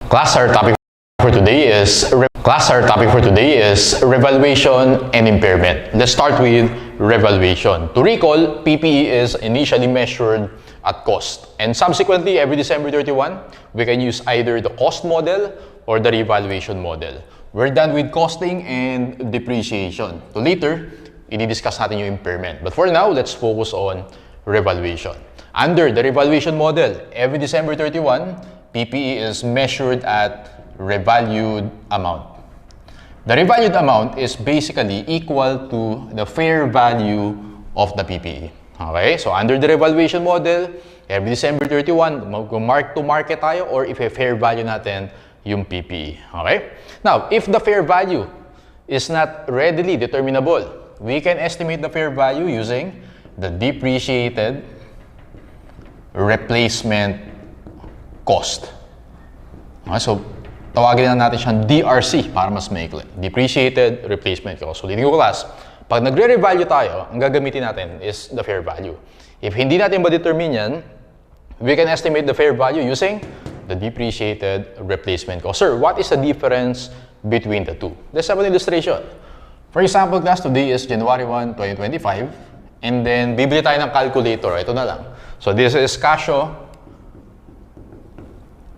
Our topic for today is revaluation and impairment. Let's start with revaluation. To recall, PPE is initially measured at cost, and subsequently every December 31, we can use either the cost model or the revaluation model. We're done with costing and depreciation. So later, i-discuss natin yung impairment. But for now, let's focus on revaluation. Under the revaluation model, every December 31, PPE is measured at revalued amount. The revalued amount is basically equal to the fair value of the PPE. Okay? So under the revaluation model, every December 31, mag-mark to market tayo or if fair value natin yung PPE. Okay? Now, if the fair value is not readily determinable, we can estimate the fair value using the depreciated replacement cost. Okay? So, tawagin na natin siyang DRC para mas maikli. Depreciated Replacement Cost. So, linig ko class, pag nagre-revalue tayo, ang gagamitin natin is the fair value. If hindi natin ma-determine yan, we can estimate the fair value using the Depreciated Replacement Cost. Sir, what is the difference between the two? Let's have an illustration. For example, class, today is January 1, 2025, and then bibili tayo ng calculator. Ito na lang. So, this is Casio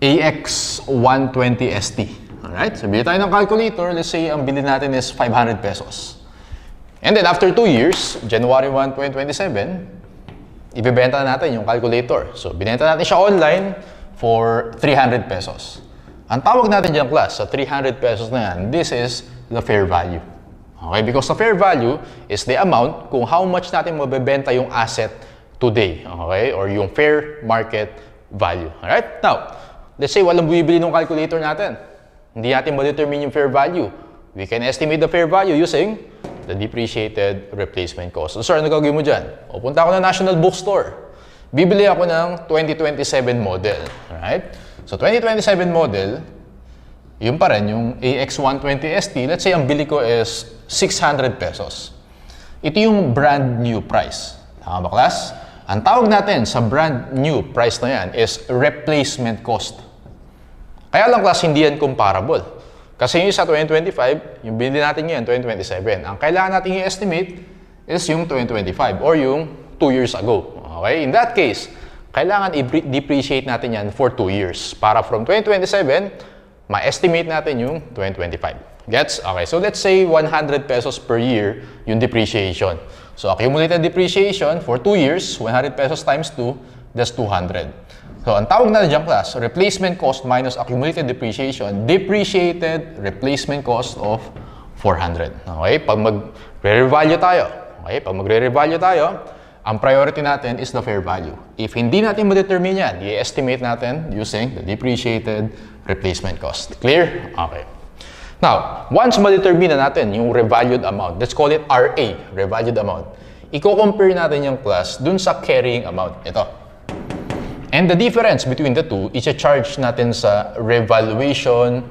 AX120ST. Alright? So, bili tayo ng calculator. Let's say, ang bili natin is 500 pesos. And then, after 2 years, January 1, 2027, ibibenta natin yung calculator. So, binenta natin siya online for 300 pesos. Ang tawag natin dyan, class, sa 300 pesos na yan, this is the fair value. Okay? Because the fair value is the amount kung how much natin mabibenta yung asset today. Okay? Or yung fair market value. Alright? Now, let's say walang bumibili ng calculator natin. Hindi natin ma-determine yung fair value. We can estimate the fair value using the depreciated replacement cost. So, sir, ano gagawin mo dyan? O, punta ako ng National Bookstore. Bibili ako ng 2027 model. Alright? So, 2027 model, yun pa rin, yung AX120ST, let's say ang bili ko is 600 pesos. Ito yung brand new price. Tama ba, class? Ang tawag natin sa brand new price na yan is replacement cost. Kaya lang, class, hindi yan comparable. Kasi yung sa 2025, yung binili natin ngayon, 2027. Ang kailangan natin i-estimate is yung 2025 or yung 2 years ago. Okay? In that case, kailangan i-depreciate natin yan for 2 years. Para from 2027, ma-estimate natin yung 2025. Gets? Okay. So, let's say 100 pesos per year yung depreciation. So, accumulated depreciation for 2 years, 100 pesos times 2, that's 200. So, ang tawag na dyan, class, replacement cost minus accumulated depreciation, depreciated replacement cost of 400. Okay? Pag magre-revalue tayo, ang priority natin is the fair value. If hindi natin ma-determine yan, i-estimate natin using the depreciated replacement cost. Clear? Okay. Now, once ma-determine na natin yung revalued amount, let's call it RA, revalued amount, i-compare natin yung class dun sa carrying amount. Ito. And the difference between the two, i-charge natin sa revaluation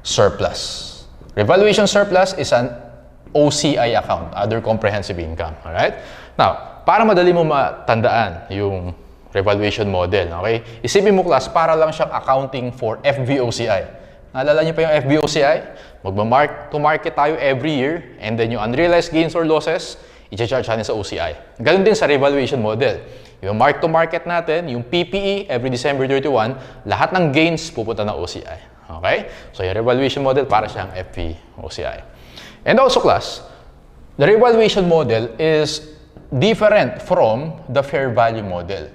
surplus. Revaluation surplus is an OCI account, other comprehensive income. Alright? Now, para madali mo matandaan yung revaluation model, okay? Isipin mo, class, para lang siyang accounting for FVOCI. Naalala niyo pa yung FVOCI? Magma-mark to market tayo every year, and then yung unrealized gains or losses, i-charge natin sa OCI. Ganun din sa revaluation model. Yung mark to market natin, yung PPE every December 31, lahat ng gains pupunta na OCI. Okay? So yung revaluation model para siyang FVOCI. And also, class, the revaluation model is different from the fair value model.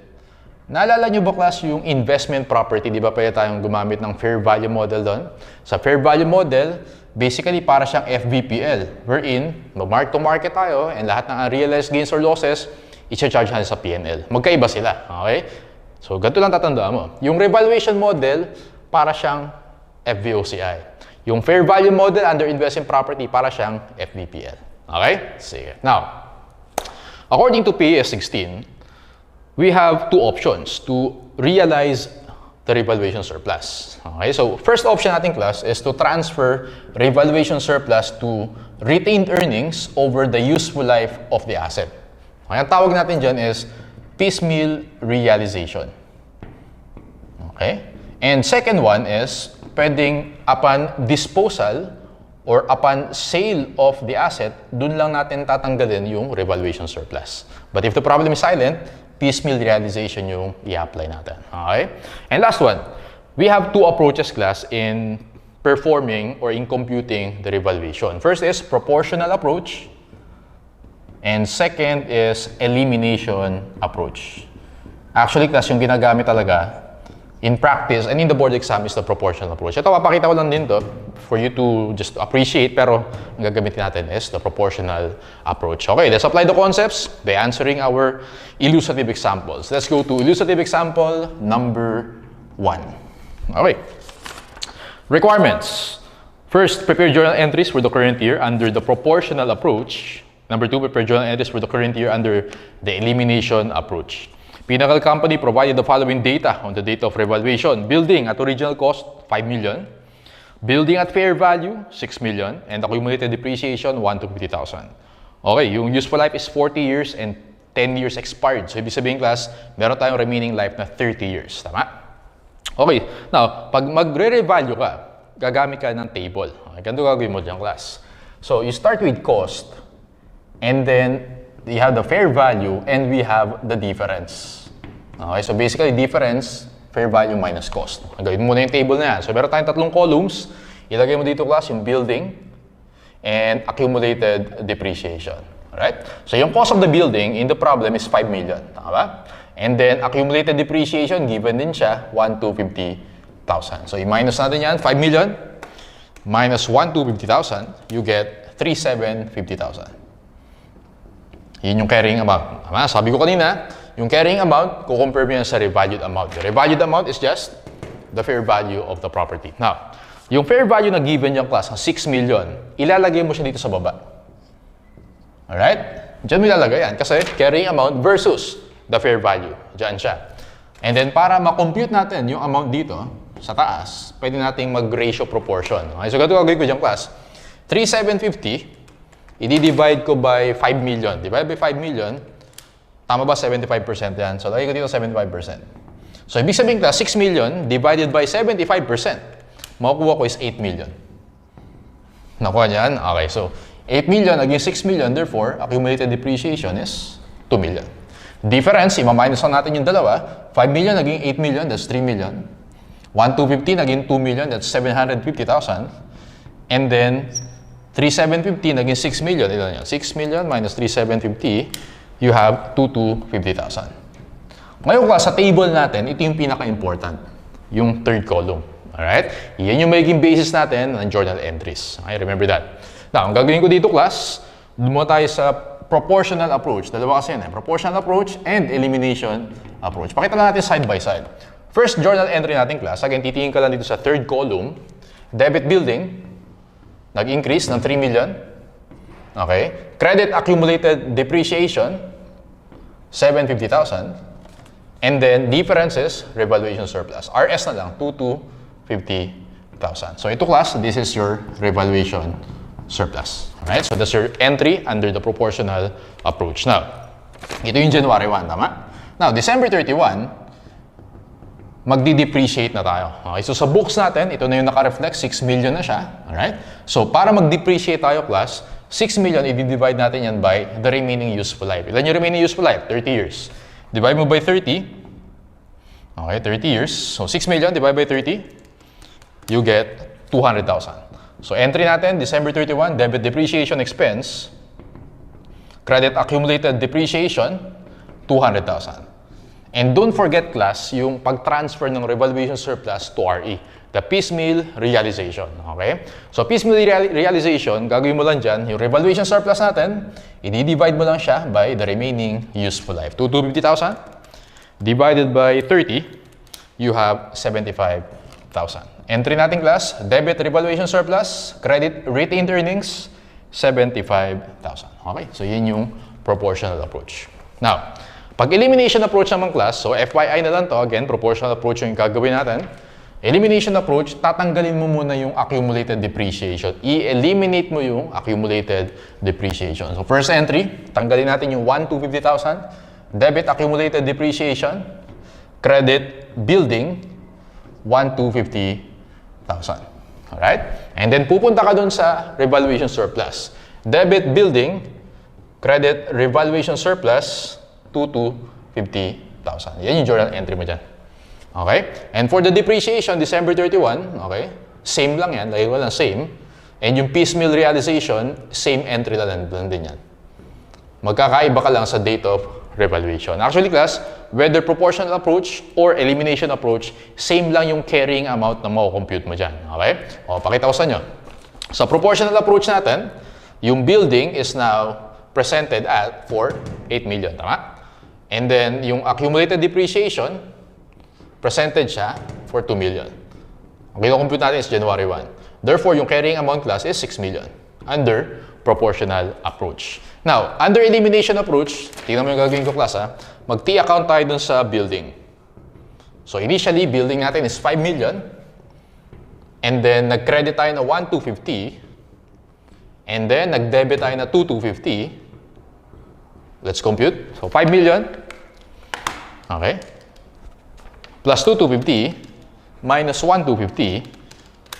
Naalala nyo ba, class, yung investment property? Di ba pwede tayong gumamit ng fair value model doon? Sa fair value model, basically para siyang FVPL, wherein mag-mark to market tayo and lahat ng unrealized gains or losses, i-charge natin sa PNL. Magkaiba sila. Okay? So, ganito lang tatandaan mo. Yung revaluation model, para siyang FVOCI. Yung fair value model under investment property, para siyang FVPL. Okay? Sige. Now, according to PAS 16, we have two options to realize the revaluation surplus. Okay? So, first option natin, class, is to transfer revaluation surplus to retained earnings over the useful life of the asset. Okay? Ang tawag natin dyan is piecemeal realization. Okay? And second one is pwedeng upon disposal or upon sale of the asset, dun lang natin tatanggalin yung revaluation surplus. But if the problem is silent, piecemeal realization yung i-apply natin. Okay? And last one, we have two approaches class in performing or in computing the revaluation. First is proportional approach, and second is elimination approach. Actually, class, yung ginagamit talaga in practice and in the board exam is the proportional approach. Ito, papakita ko lang din to for you to just appreciate, pero ang gagamitin natin is the proportional approach. Okay, let's apply the concepts by answering our illustrative examples. Let's go to illustrative example number 1. Okay. Requirements. First, prepare journal entries for the current year under the proportional approach. Number 2, prepare journal entries for the current year under the elimination approach. Pinnacle Company provided the following data on the date of revaluation. Building at original cost, 5 million. Building at fair value, 6 million. And accumulated depreciation, 1 to 50,000. Okay, yung useful life is 40 years and 10 years expired. So, ibig sabihin, class, meron tayong remaining life na 30 years. Tama? Okay, now, pag magre-revalue ka, gagamit ka ng table. Okay, ganito gagawin mo dyan, class. So, you start with cost, and then you have the fair value, and we have the difference. Okay, so basically, difference, fair value minus cost. Gawin mo muna yung table na yan. So, meron tayong tatlong columns. Ilagay mo dito, class, yung building and accumulated depreciation. Alright? So, yung cost of the building in the problem is 5 million. Tama ba? And then, accumulated depreciation, given din siya, 1 to 50,000. So, i-minus natin yan, 5 million minus 1 to 50,000, you get 3,750,000. Yun yung carrying amount. Tama? Sabi ko kanina, yung carrying amount, kukompare mo yan sa revalued amount. The revalued amount is just the fair value of the property. Now, yung fair value na given yung class, 6 million, ilalagay mo siya dito sa baba. Alright? Diyan mo ilalagay yan. Kasi carrying amount versus the fair value. Diyan siya. And then, para ma-compute natin yung amount dito, sa taas, pwede nating mag-ratio proportion. Okay? So, ganito gagawin ko dyan, class. 3,750, i-divide ko by 5 million. Divide by 5 million, tama ba 75% yan? So, lagay ko dito 75%. So, ibig sabihin class, 6 million divided by 75%, makukuha ko is 8 million. Nakuha niyan? Okay, so 8 million against 6 million, therefore, accumulated depreciation is 2 million. Difference, ima-minus lang natin yung dalawa. 5 million naging 8 million, that's 3 million. 1 to 50 naging 2 million, that's 750,000. And then, 3,750 naging 6 million. Ilan yan? 6 million minus 3,750, you have 2 to 50,000. Ngayon class, sa table natin, ito yung pinaka-important. Yung third column. Alright? Yan yung magiging basis natin ng journal entries. Okay, remember that. Now, ang gagawin ko dito class, lumo tayo sa proportional approach. Dalawa kasi yan eh. Proportional approach and elimination approach. Pakita lang natin side by side. First journal entry natin class, again, titingin ka lang dito sa third column. Debit building, nag-increase ng 3 million. Okay. Credit accumulated depreciation, 750,000. And then, differences, revaluation surplus. RS na lang, 2 to 50,000. So, ito class, this is your revaluation surplus. Alright? So, that's your entry under the proportional approach. Now, ito yung January 1, tama? Now, December 31, magdi-depreciate na tayo. Okay, so sa books natin, ito na yung naka-reflect, 6 million na siya. Alright? So para mag-depreciate tayo, class, 6 million, i-divide natin yan by the remaining useful life. Ilan yung remaining useful life? 30 years. Divide mo by 30. Okay, 30 years. So 6 million, divide by 30, you get 200,000. So entry natin, December 31, debit depreciation expense, credit accumulated depreciation, 200,000. And don't forget class, yung pag-transfer ng revaluation surplus to RE, the piecemeal realization. Okay? So piecemeal realization, gagawin mo lang dyan, yung revaluation surplus natin, i-divide mo lang siya by the remaining useful life. 250,000 divided by 30, you have 75,000. Entry natin class, debit revaluation surplus, credit retained earnings, 75,000. Okay? So yun yung proportional approach. Now, pag elimination approach naman class, so FYI na lang to, again, proportional approach yung gagawin natin. Elimination approach, tatanggalin mo muna yung accumulated depreciation. I-eliminate mo yung accumulated depreciation. So first entry, tanggalin natin yung 1 to 50,000. Debit accumulated depreciation. Credit building, 1 to 50,000. Alright? And then pupunta ka dun sa revaluation surplus. Debit building, credit revaluation surplus, 2,250,000. Yan yung journal entry mo dyan. Okay? And for the depreciation, December 31, okay? Same lang yan, dahil walang same. And yung piecemeal realization, same entry lang din yan. Magkakaiba ka lang sa date of revaluation. Actually, class, whether proportional approach or elimination approach, same lang yung carrying amount na mako-compute mo dyan. Okay? O, pakita ko sa inyo. Sa proportional approach natin, yung building is now presented at for 8 million. Tama? And then, yung accumulated depreciation, presented siya for 2 million. Ang kino-compute natin is January 1. Therefore, yung carrying amount class is 6 million under proportional approach. Now, under elimination approach, tingnan mo yung gagawin ko class ha, mag-T account tayo dun sa building. So, initially, building natin is 5 million. And then, nag-credit tayo na 1,250. And then, nag-debit tayo na 2,250. Let's compute. So, 5 million. Okay. Plus 2,250 minus 1,250.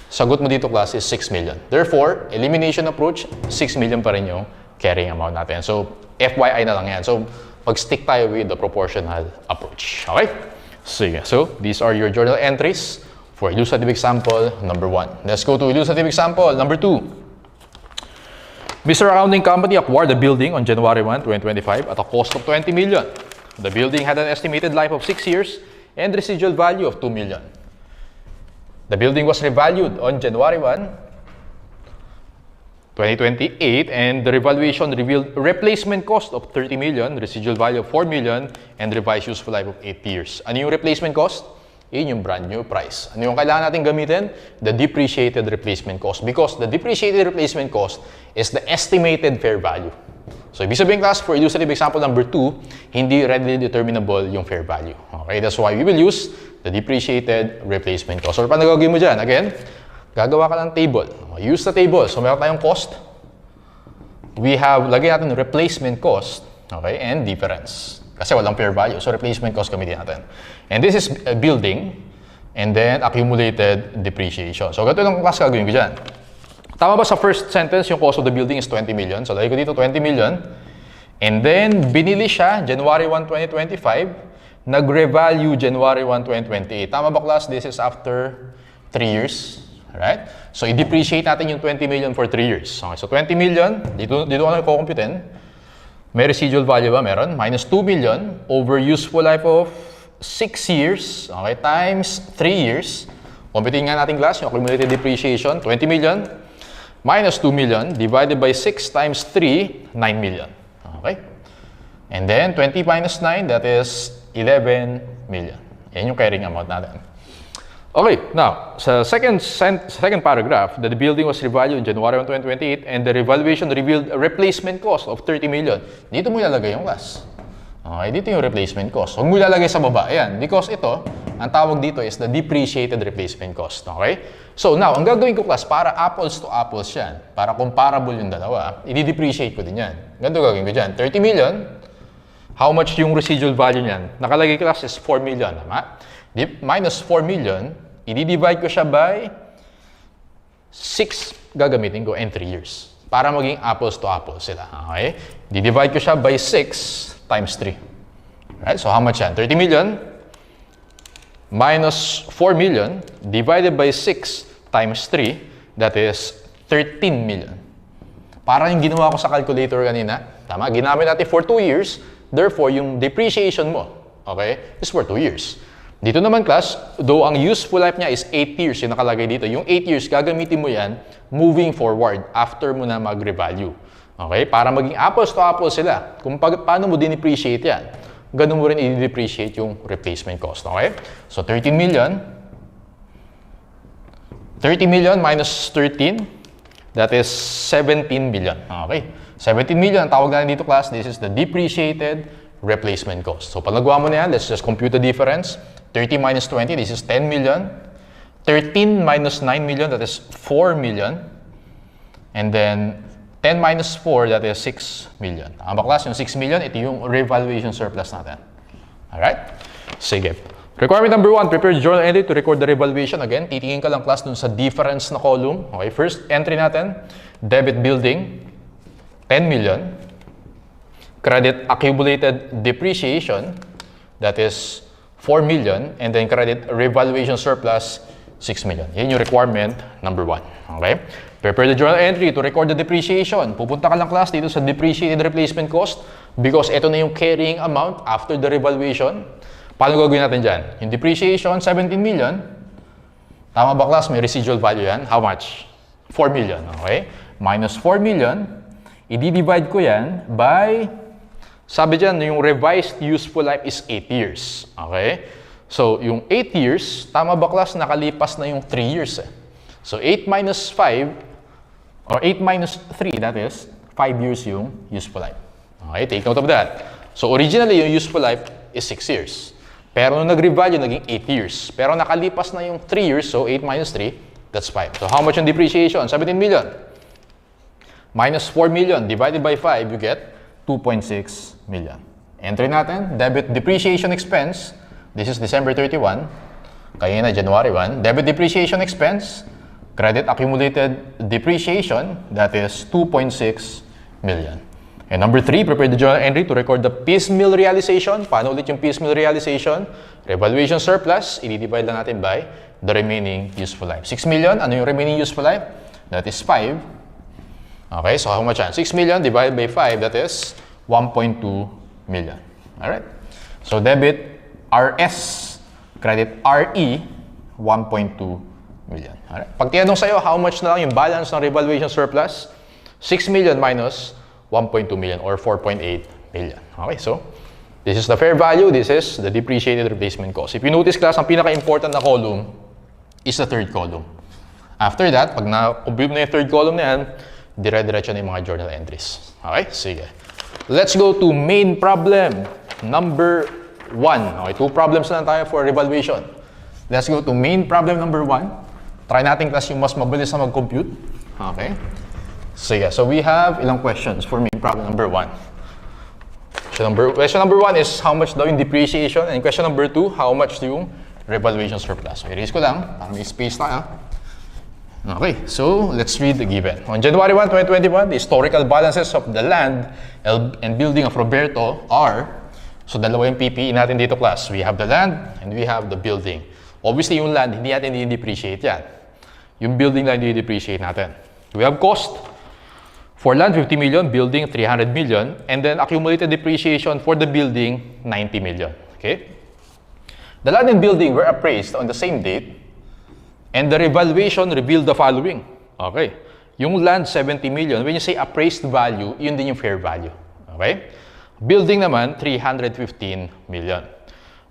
Sagot mo dito, class, is 6 million. Therefore, elimination approach, 6 million pa rin yung carrying amount natin. So, FYI na lang yan. So, mag-stick tayo with the proportional approach. Okay? Sige. So, these are your journal entries for illustrative example number 1. Let's go to illustrative example number 2. Mr. Accounting Company acquired the building on January 1, 2025 at a cost of 20 million. The building had an estimated life of 6 years and residual value of 2 million. The building was revalued on January 1, 2028, and the revaluation revealed replacement cost of 30 million, residual value of 4 million, and revised useful life of 8 years. Ano yung replacement cost? Yun yung brand new price. Ano yung kailangan natin gamitin? The depreciated replacement cost. Because the depreciated replacement cost is the estimated fair value. So, ibig sabihin, class, for illustrative example number 2, hindi readily determinable yung fair value. Okay, that's why we will use the depreciated replacement cost. So, paano gagawin mo dyan? Again, gagawa ka ng table. Use the table. So, meron tayong cost. We have, lagay natin replacement cost, okay, and difference. Kasi walang fair value. So, replacement cost gamitin natin. And this is a building, and then accumulated depreciation. So, ganito lang class gagawin ko dyan. Tama ba sa first sentence, yung cost of the building is 20 million? So, lagay ko dito 20 million. And then, binili siya January 1, 2025. Nag-revalue January 1, 2028. Tama ba, class? This is after 3 years. Alright? So, i-depreciate natin yung 20 million for 3 years. Okay, so, 20 million. Dito ko na i-computein. May residual value ba? Meron. Minus 2 million over useful life of 6 years. Okay, times 3 years. Computein nga natin, class, yung accumulated depreciation. 20 million. Minus 2 million divided by 6 times 3, 9 million. Okay? And then, 20 minus 9, that is 11 million. Yan yung carrying amount natin. Okay, now, sa second paragraph, that the building was revalued in January 1, 2028 and the revaluation revealed a replacement cost of 30 million. Dito mo ilalagay yung class. Okay, dito yung replacement cost. Huwag mo ilalagay sa baba. Ayan, because ito, ang tawag dito is the depreciated replacement cost. Okay? So now, ang gagawin ko, class, para apples to apples yan, para comparable yung dalawa, i-depreciate ko din yan. Ganito gagawin ko dyan. 30 million, how much yung residual value niyan? Nakalagay, class, is 4 million. Tama? Minus 4 million, i-divide ko siya by 6 gagamitin ko and 3 years. Para maging apples to apples sila. Okay? Di-divide ko siya by 6 times 3. Right? So how much yan? 30 million minus 4 million divided by 6 times 3, that is 13 million. Parang yung ginawa ko sa calculator kanina. Tama? Ginamit natin for 2 years. Therefore, yung depreciation mo, okay, is for 2 years. Dito naman, class, though ang useful life niya is 8 years, yung nakalagay dito, yung 8 years, gagamitin mo yan moving forward after mo na mag-revalue. Okay? Para maging apples to apples sila. Kung paano mo din-depreciate yan, ganun mo rin i-depreciate yung replacement cost. Okay? So, 30 million minus 13, that is 17 million. Okay? 17 million, ang tawag natin dito, class, this is the depreciated replacement cost. So, pag nagawa mo na yan, let's just compute the difference. 30 minus 20, this is 10 million. 13 minus 9 million, that is 4 million. And then, 10 minus 4, that is 6 million. Tama ba, class? Yung 6 million, ito yung revaluation surplus natin. Alright? Sige. Requirement number 1, prepare the journal entry to record the revaluation. Again, titingin ka lang class dun sa difference na column. Okay, first entry natin, debit building, 10 million. Credit accumulated depreciation, that is 4 million. And then credit revaluation surplus, 6 million. Yan yung requirement number 1. Okay? Prepare the journal entry to record the depreciation. Pupunta ka lang class dito sa depreciated replacement cost because ito na yung carrying amount after the revaluation. Paano gagawin natin dyan? Yung depreciation, 17 million. Tama ba class? May residual value yan. How much? 4 million. Okay? Minus 4 million. I-divide ko yan by, sabi dyan, yung revised useful life is 8 years. Okay? So, yung 8 years, tama ba class? Nakalipas na yung 3 years. So, 8 minus 5, or 8 minus 3, that is, 5 years yung useful life. Okay? Take note of that. So, originally, yung useful life is 6 years. Pero nung nag-revalue, naging 8 years. Pero nakalipas na yung 3 years, so 8 minus 3, that's 5. So how much yung depreciation? 17 million. Minus 4 million divided by 5, you get 2.6 million. Entry natin, debit depreciation expense. This is December 31. Kaya na January 1. Debit depreciation expense. Credit accumulated depreciation, that is 2.6 million. And number 3, prepare the journal entry to record the piecemeal realization. Paano ulit yung piecemeal realization? Revaluation surplus, i-divide lang natin by the remaining useful life. 6 million, ano yung remaining useful life? That is 5. Okay, so how much yan? 6 million divided by 5, that is 1.2 million. Alright? So debit RS, credit RE, 1.2 million. Alright? Pag tinanong sa'yo, how much na lang yung balance ng revaluation surplus? 6 million minus 1.2 million or 4.8 million. Okay, so this is the fair value, this is the depreciated replacement cost. If you notice class, ang pinaka-important na column is the third column. After that, pag na-compute na yung third column na yan, dire-diretso na yung mga journal entries. Okay, sige. Let's go to main problem number 1. Okay, 2 problems na lang tayo for evaluation. Let's go to main problem number 1. Try natin class yung mas mabilis na mag-compute. Okay. Sige, so we have ilang questions for main problem number 1. Question number 1 is how much daw yung depreciation, and question number 2, how much yung revaluation surplus. So, erase ko lang para may space tayo. Okay, so let's read the given. On January 1, 2021, the historical balances of the land and building of Roberto are, so dalawa yung PPE natin dito class. We have the land and we have the building. Obviously, yung land, hindi natin i-depreciate yan. Yung building lang i-depreciate natin. We have cost. For land, 50 million, building, 300 million, and then accumulated depreciation for the building, 90 million. Okay? The land and building were appraised on the same date, and the revaluation revealed the following. Okay? Yung land, 70 million. When you say appraised value, yun din yung fair value. Okay? Building naman, 315 million.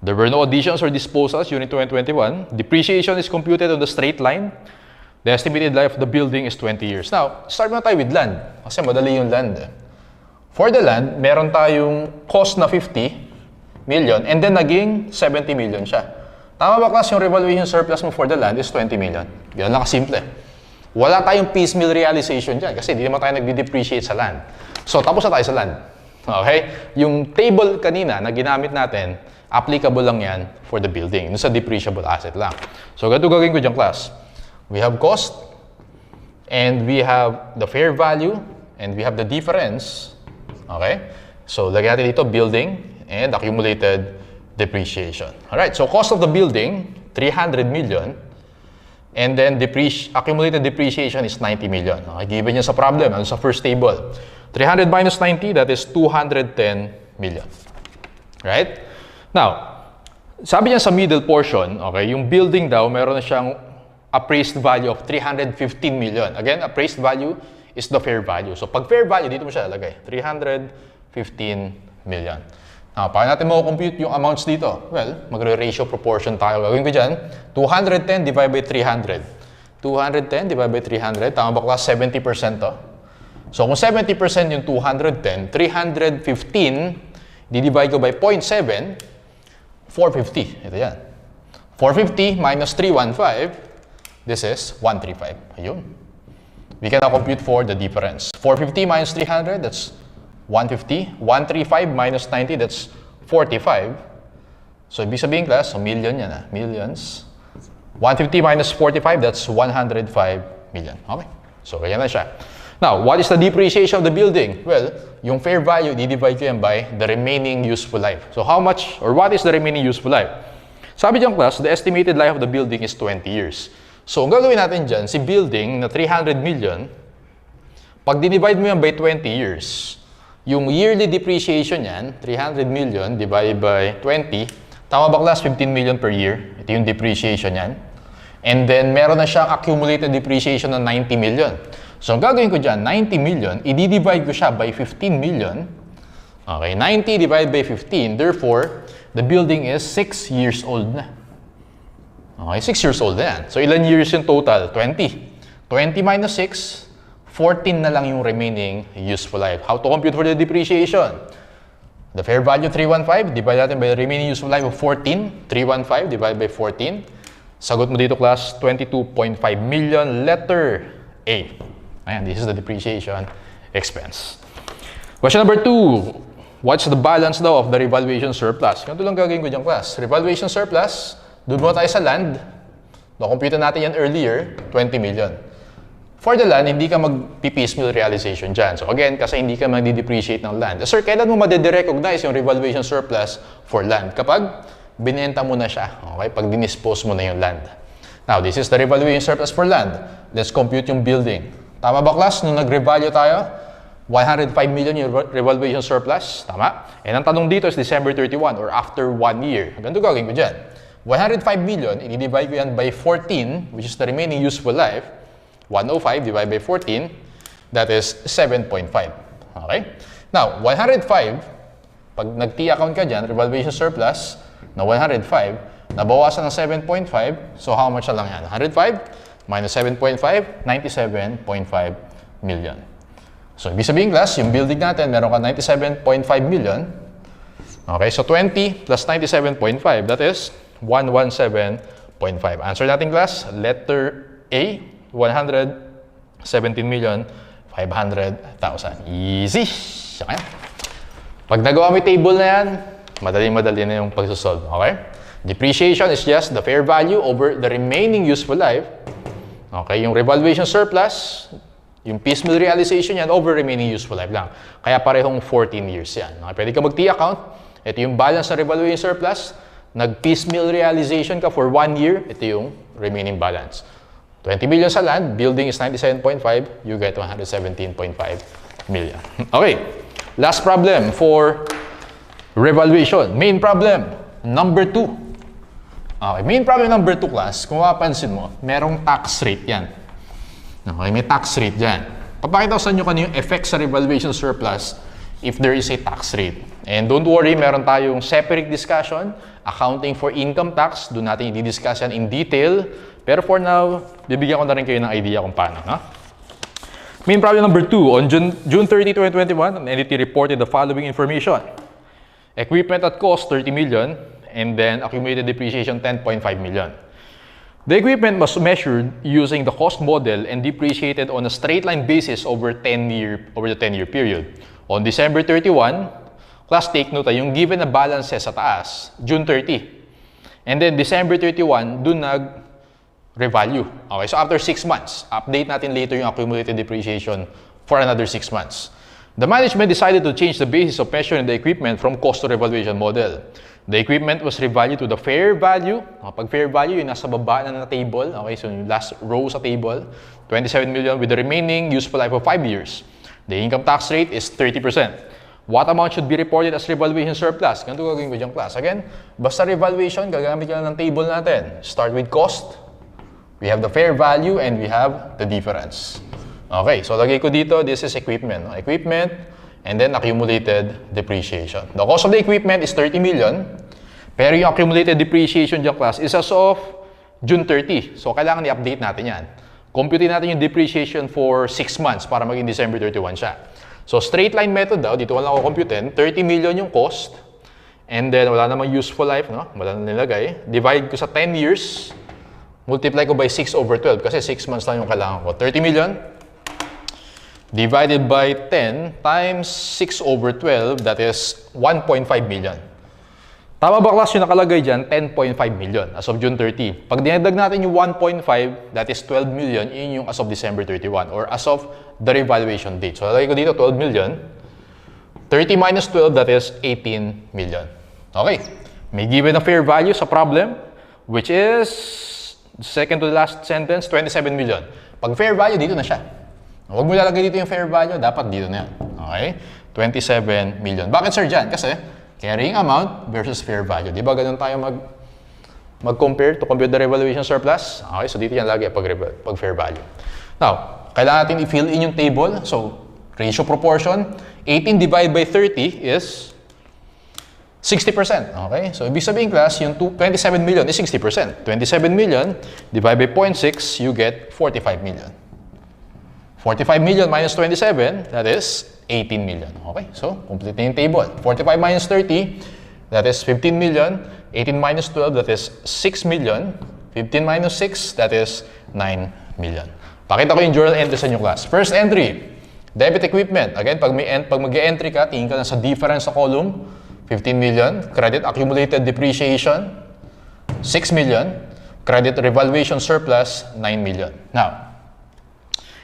There were no additions or disposals during 2021. Depreciation is computed on the straight line. The estimated life of the building is 20 years. Now, start na tayo with land. Kasi madali yung land. For the land, meron tayong cost na 50 million and then naging 70 million siya. Tama ba class yung revaluation surplus mo for the land is 20 million? Ganun lang kasimple. Wala tayong piecemeal realization dyan kasi hindi naman tayo nagde-depreciate sa land. So, tapos na tayo sa land. Okay? Yung table kanina na ginamit natin, applicable lang yan for the building. Yung sa depreciable asset lang. So, ganito gagawin ko dyan class. We have cost, and we have the fair value, and we have the difference. Okay? So, lagyan natin dito, building, and accumulated depreciation. Alright, so cost of the building, 300 million, and then accumulated depreciation is 90 million. Okay, given yan sa problem, ano sa first table. 300 minus 90, that is 210 million. Right? Now, sabi niya sa middle portion, okay, yung building daw, meron na siyang appraised value of 315 million. Again, appraised value is the fair value. So, pag fair value, dito mo siya lagay. 315 million. Now, paano natin compute yung amounts dito? Well, magre-ratio proportion tayo. Gagawin ko dyan, 210 divided by 300. 210 divided by 300. Tama ba class? 70% to. So, kung 70% yung 210, 315, di-divide ko by 0.7, 450. Ito yan. 450 minus 315, this is 135. Ayun. We can now compute for the difference. 450 minus 300, that's 150. 135 minus 90, that's 45. So, ibig sabihin class, so million yan millions. 150 minus 45, that's 105 million. Okay. So, kaya na siya. Now, what is the depreciation of the building? Well, yung fair value, di-divide ko yan by the remaining useful life. So, how much or what is the remaining useful life? Sabi dyan class, the estimated life of the building is 20 years. So, ang gagawin natin dyan, si building na 300 million, pag dinivide mo yan by 20 years, yung yearly depreciation yan, 300 million divided by 20, tama ba class? 15 million per year. Ito yung depreciation yan. And then, meron na siyang accumulated depreciation na 90 million. So, ang gagawin ko dyan, 90 million, i-divide ko siya by 15 million. Okay, 90 divided by 15. Therefore, the building is 6 years old na. Okay, 6 years old na yan. So, ilan years yung total? 20. 20 minus 6, 14 na lang yung remaining useful life. How to compute for the depreciation? The fair value 315, divide natin by the remaining useful life of 14. 315 divided by 14. Sagot mo dito class, 22.5 million, letter A. Ayan, this is the depreciation expense. Question number 2. What's the balance daw of the revaluation surplus? Ganito lang gagawin ko dyan class. Revaluation surplus, doon muna tayo sa land. Na-compute natin yan earlier, 20 million. For the land, hindi ka mag-piecemeal realization dyan. So again, kasi hindi ka mag-depreciate ng land. Sir, kailan mo madede-recognize yung revaluation surplus for land? Kapag binenta mo na siya. Okay? Pag dinispose mo na yung land. Now, this is the revaluation surplus for land. Let's compute yung building. Tama ba class? Nung nag-revalue tayo, 105 million yung revaluation surplus. Tama? And ang tanong dito is December 31 or after 1 year. Ganito gagawin ko dyan. 105 million, i-divide ko yan by 14, which is the remaining useful life. 105 divided by 14, that is 7.5. Okay? Now, 105, pag nag-T account ka dyan, revaluation surplus na 105, nabawasan ng 7.5, so how much na lang yan? 105 minus 7.5, 97.5 million. So, ibig sabihin class, yung building natin, meron ka 97.5 million. Okay, so 20 plus 97.5, that is 117.5. Answer natin class, letter A, 117,500,000. Easy! Okay? Pag nagawa mo yung table na yan, madali na yung pagsusolve. Okay? Depreciation is just the fair value over the remaining useful life. Okay? Yung revaluation surplus, yung piecemeal realization yan over remaining useful life lang. Kaya parehong 14 years yan. Okay? Pwede ka mag-T account. Ito yung balance ng revaluation surplus. Nag-piecemeal realization ka for 1 year. Ito yung remaining balance. 20 million sa land, building is 97.5, you get 117.5 million. Okay, last problem for revaluation. Main problem, number 2. Okay, main problem number 2 class, kung mapapansin mo, merong tax rate yan. Okay, may tax rate dyan. Papakita ko sa inyo kanina yung effect sa revaluation surplus if there is a tax rate. And don't worry, meron tayong separate discussion, accounting for income tax, doon natin i-discuss yan in detail. Pero for now, bibigyan ko na rin kayo ng idea kung paano. No? Main problem number 2. On June 30, 2021, an entity reported the following information. Equipment at cost, 30 million, and then accumulated depreciation, 10.5 million. The equipment was measured using the cost model and depreciated on a straight line basis over the 10-year period. On December 31, class take note, yung given na balances sa taas, June 30. And then December 31, dun nag-revalue. Okay, so after 6 months, update natin later yung accumulated depreciation for another 6 months. The management decided to change the basis of measuring the equipment from cost to revaluation model. The equipment was revalued to the fair value. Pag fair value, yung nasa baba na table. Okay, so yung last row sa table, 27 million with the remaining useful life of 5 years. The income tax rate is 30%. What amount should be reported as revaluation surplus? Ganito gagawin ko dyan class. Again, basta revaluation, gagamit ka lang ng table natin. Start with cost. We have the fair value and we have the difference. Okay, so lagay ko dito, this is equipment. Equipment and then accumulated depreciation. The cost of the equipment is 30 million. Pero yung accumulated depreciation dyan class is as of June 30. So kailangan i-update natin yan. Compute natin yung depreciation for 6 months para maging December 31 siya. So straight line method daw, dito wala ako computein, 30 million yung cost. And then wala namang useful life, no? Wala na nilagay. Divide ko sa 10 years. Multiply ko by 6 over 12 kasi 6 months lang yung kailangan ko. 30 million divided by 10 times 6 over 12, that is 1.5 million. Tama ba class yung nakalagay dyan? 10.5 million as of June 30. Pag dinagdag natin yung 1.5, that is 12 million, yun yung as of December 31 or as of the revaluation date. So, lalagay ko dito 12 million. 30 minus 12, that is 18 million. Okay. May given na fair value sa problem, which is, second to the last sentence, 27 million. Pag fair value, dito na siya. Huwag mo lalagay dito yung fair value, dapat dito na yan. Okay? 27 million. Bakit sir dyan? Kasi carrying amount versus fair value. Di ba ganun tayo mag-compare to compute the revaluation surplus? Okay, so dito yan lagi pag fair value. Now, kailangan natin i-fill in yung table. So, ratio proportion, 18 divided by 30 is 60%. Okay? So, ibig sabihin class, yung 27 million is 60%. 27 million divided by 0.6, you get 45 million. 45 million minus 27, that is 18 million. Okay? So, complete na yung table. 45 minus 30, that is 15 million. 18 minus 12, that is 6 million. 15 minus 6, that is 9 million. Pakita ko yung journal entry sa inyo class. First entry, debit equipment. Again, pag mag-e-entry ka, tingin ka na sa difference sa column. 15 million. Credit accumulated depreciation, 6 million. Credit revaluation surplus, 9 million. Now,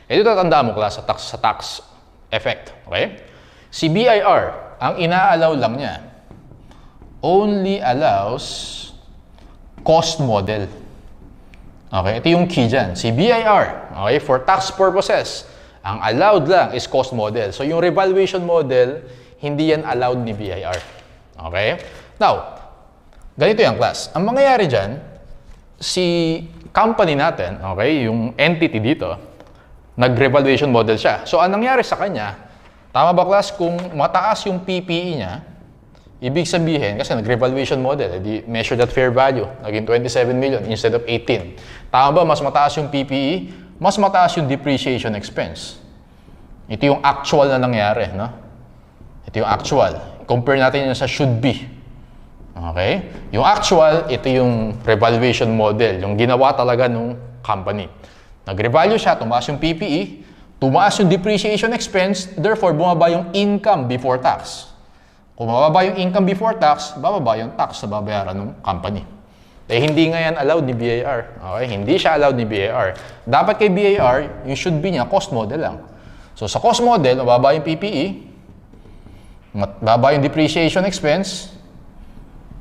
ito tatandaan mo class sa tax effect. Okay? Si BIR, ang ina-allow lang niya, only allows cost model. Okay? Ito yung key dyan. Si BIR, okay, for tax purposes, ang allowed lang is cost model. So, yung revaluation model, hindi yan allowed ni BIR. Okay? Now, ganito yung class. Ang mangyayari dyan, si company natin, okay, yung entity dito, nag-revaluation model siya. So, ang nangyari sa kanya, tama ba class, kung mataas yung PPE niya, ibig sabihin, kasi nag-revaluation model, edi measure that fair value, naging 27 million instead of 18. Tama ba, mas mataas yung PPE, mas mataas yung depreciation expense. Ito yung actual na nangyari, no? Ito yung actual. Compare natin yun sa should be. Okay? Yung actual, ito yung revaluation model, yung ginawa talaga nung company. Nag-revalue siya, tumaas yung PPE, tumaas yung depreciation expense, therefore, bumaba yung income before tax. Kung mababa yung income before tax, bababa yung tax na babayaran ng company. Eh, hindi nga yan allowed ni BIR. Okay? Hindi siya allowed ni BIR. Dapat kay BIR, yung should be niya, cost model lang. So, sa cost model, mababa yung PPE, mababa yung depreciation expense,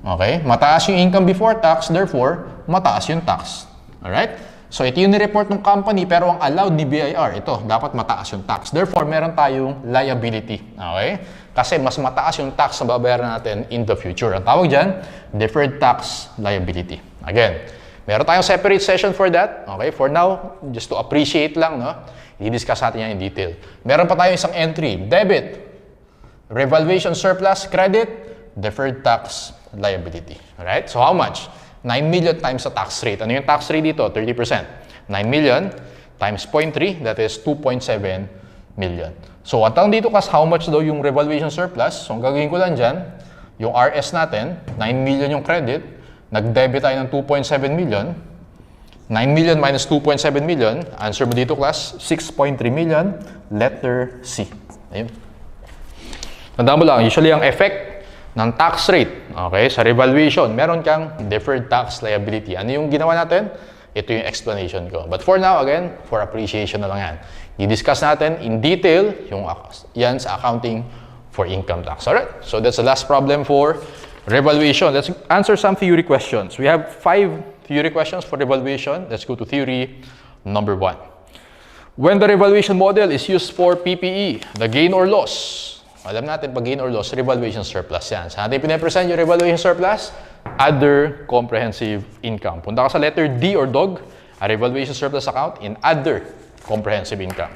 okay? Mataas yung income before tax, therefore, mataas yung tax. Alright? So, ito yung nireport ng company, pero ang allowed ni BIR, ito, dapat mataas yung tax. Therefore, meron tayong liability. Okay? Kasi mas mataas yung tax na babayaran natin in the future. Ang tawag dyan, deferred tax liability. Again, meron tayong separate session for that. Okay? For now, just to appreciate lang, no? I-discuss natin yan in detail. Meron pa tayong isang entry, debit, revaluation surplus, credit, deferred tax liability. Alright? So, how much? 9 million times the tax rate. Ano yung tax rate dito? 30%. 9 million times 0.3, that is 2.7 million. So, ang tanong dito kas, how much daw yung revaluation surplus? So, ang gagawin ko lang dyan, yung RS natin, 9 million yung credit, nag-debit tayo ng 2.7 million. 9 million minus 2.7 million, answer mo dito class, 6.3 million, letter C. Ayun. Tandaan mo lang, usually ang effect ng tax rate, okay, sa revaluation, meron kang deferred tax liability. Ano yung ginawa natin? Ito yung explanation ko. But for now, again, for appreciation na lang yan. I-discuss natin in detail yung yan sa accounting for income tax. Alright? So that's the last problem for revaluation. Let's answer some theory questions. We have 5 theory questions for revaluation. Let's go to theory number 1. When the revaluation model is used for PPE, the gain or loss, alam natin, pag gain or loss, revaluation surplus yan. Saan natin pinapresent yung revaluation surplus? Other comprehensive income. Punta ka sa letter D or dog, a revaluation surplus account in other comprehensive income.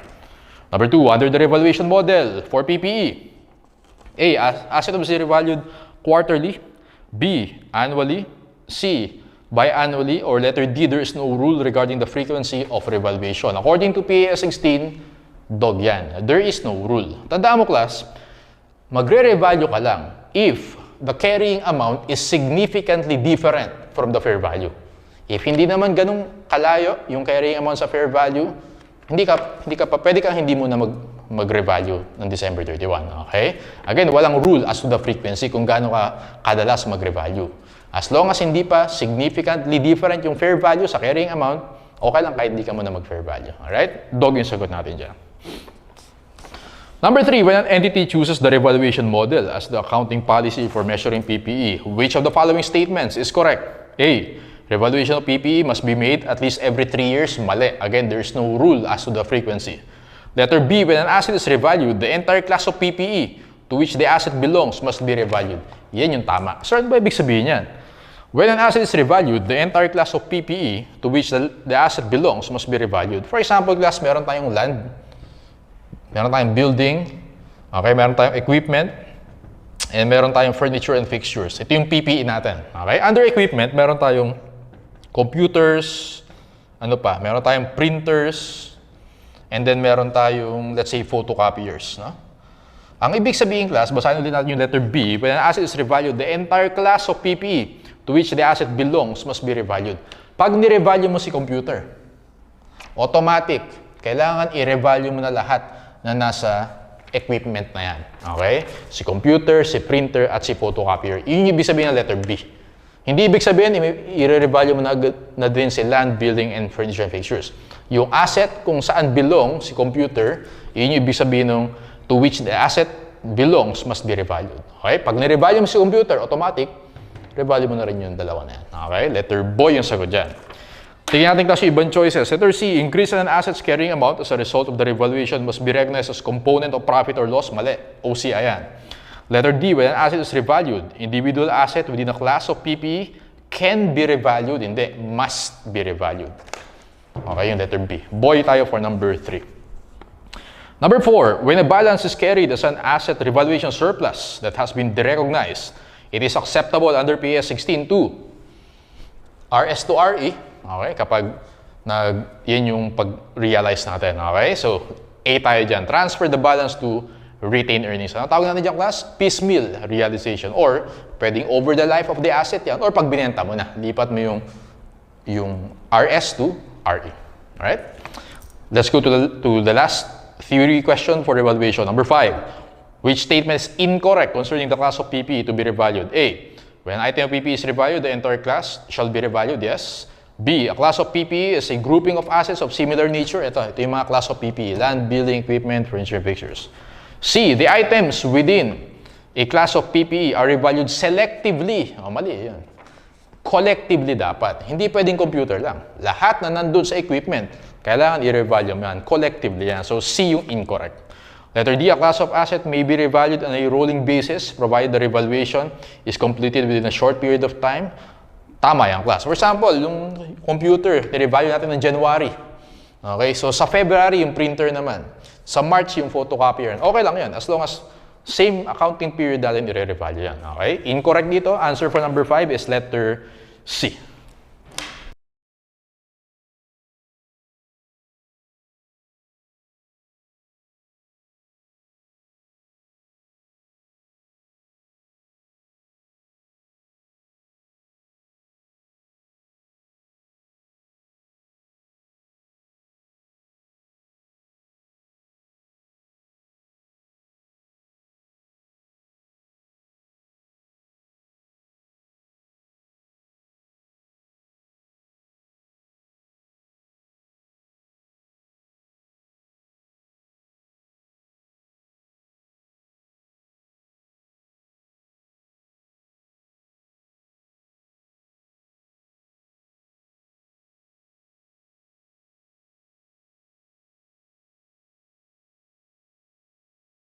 Number 2, under the revaluation model for PPE. A, asset obviously revalued quarterly. B, annually. C, biannually. Or letter D, there is no rule regarding the frequency of revaluation. According to PAS 16, dog yan. There is no rule. Tandaan mo class, magre-revalue ka lang if the carrying amount is significantly different from the fair value. If hindi naman ganun kalayo yung carrying amount sa fair value, pwede kang hindi mo na mag-revalue ng December 31. Okay? Again, walang rule as to the frequency kung gaano ka kadalas mag-revalue. As long as hindi pa significantly different yung fair value sa carrying amount, okay lang kahit hindi ka muna mag-fair value. Alright? Dog yung sagot natin dyan. Number 3, when an entity chooses the revaluation model as the accounting policy for measuring PPE, which of the following statements is correct? A. Revaluation of PPE must be made at least every 3 years. Mali. Again, there is no rule as to the frequency. Letter B, when an asset is revalued, the entire class of PPE to which the asset belongs must be revalued. Yan yung tama. So, ano ba ibig sabihin yan? When an asset is revalued, the entire class of PPE to which the asset belongs must be revalued. For example, class, meron tayong land, meron tayong building, okay, meron tayong equipment, and meron tayong furniture and fixtures. Ito yung PPE natin. Okay? Under equipment, meron tayong computers, ano pa, meron tayong printers, and then meron tayong, let's say, photocopiers. No? Ang ibig sabihin, class, basahin ulit natin yung letter B, when an asset is revalued, the entire class of PPE to which the asset belongs must be revalued. Pag ni-revalue mo si computer, automatic, kailangan i-revalue mo na lahat na nasa equipment na yan. Okay? Si computer, si printer, at si photocopier. Yun yung ibig sabihin ng letter B. Hindi ibig sabihin, i-revalue mo na din si land, building, and furniture and fixtures. Yung asset kung saan belong si computer, yun yung ibig sabihin ng to which the asset belongs must be revalued. Okay? Pag ni-revalue mo si computer, automatic, revalue mo na rin yung dalawa na yan. Okay? Letter boy yung sagot dyan. Tingnan natin kasi ibang choices. Letter C, increase in an asset's carrying amount as a result of the revaluation must be recognized as component of profit or loss. Mali. OCI yan. Letter D, when an asset is revalued, individual asset within a class of PPE can be revalued. Hindi, must be revalued. Okay, yung letter B. Boy tayo for number 3. Number 4, when a balance is carried as an asset revaluation surplus that has been derecognized, it is acceptable under PS 16 to RS to RE. Okay, kapag yan yung pag-realize natin. Okay, so A tayo dyan. Transfer the balance to retained earnings. Ano tawag natin dyan, class? Piecemeal realization. Or, pwedeng over the life of the asset yan. Or pag binenta mo na, lipat mo yung RS to RE. Alright? Let's go to the last theory question for evaluation. Number 5. Which statement is incorrect concerning the class of PPE to be revalued? A. When an item of PPE is revalued, the entire class shall be revalued. Yes. B. A class of PPE is a grouping of assets of similar nature. Ito yung mga class of PPE. Land, building, equipment, furniture, fixtures. C. The items within a class of PPE are revalued selectively. Oh, mali yun. Collectively dapat. Hindi pwedeng computer lang. Lahat na nandun sa equipment, kailangan i-revalue mo yan. Collectively yan. So, C yung incorrect. Letter D. A class of asset may be revalued on a rolling basis provided the revaluation is completed within a short period of time. Tama yan, class. For example, yung computer, i-revalue natin ng January. Okay? So, sa February, yung printer naman. Sa March, yung photocopier. Okay lang yan. As long as same accounting period natin, i-revalue yan. Okay? Incorrect dito. Answer for number 5 is letter C.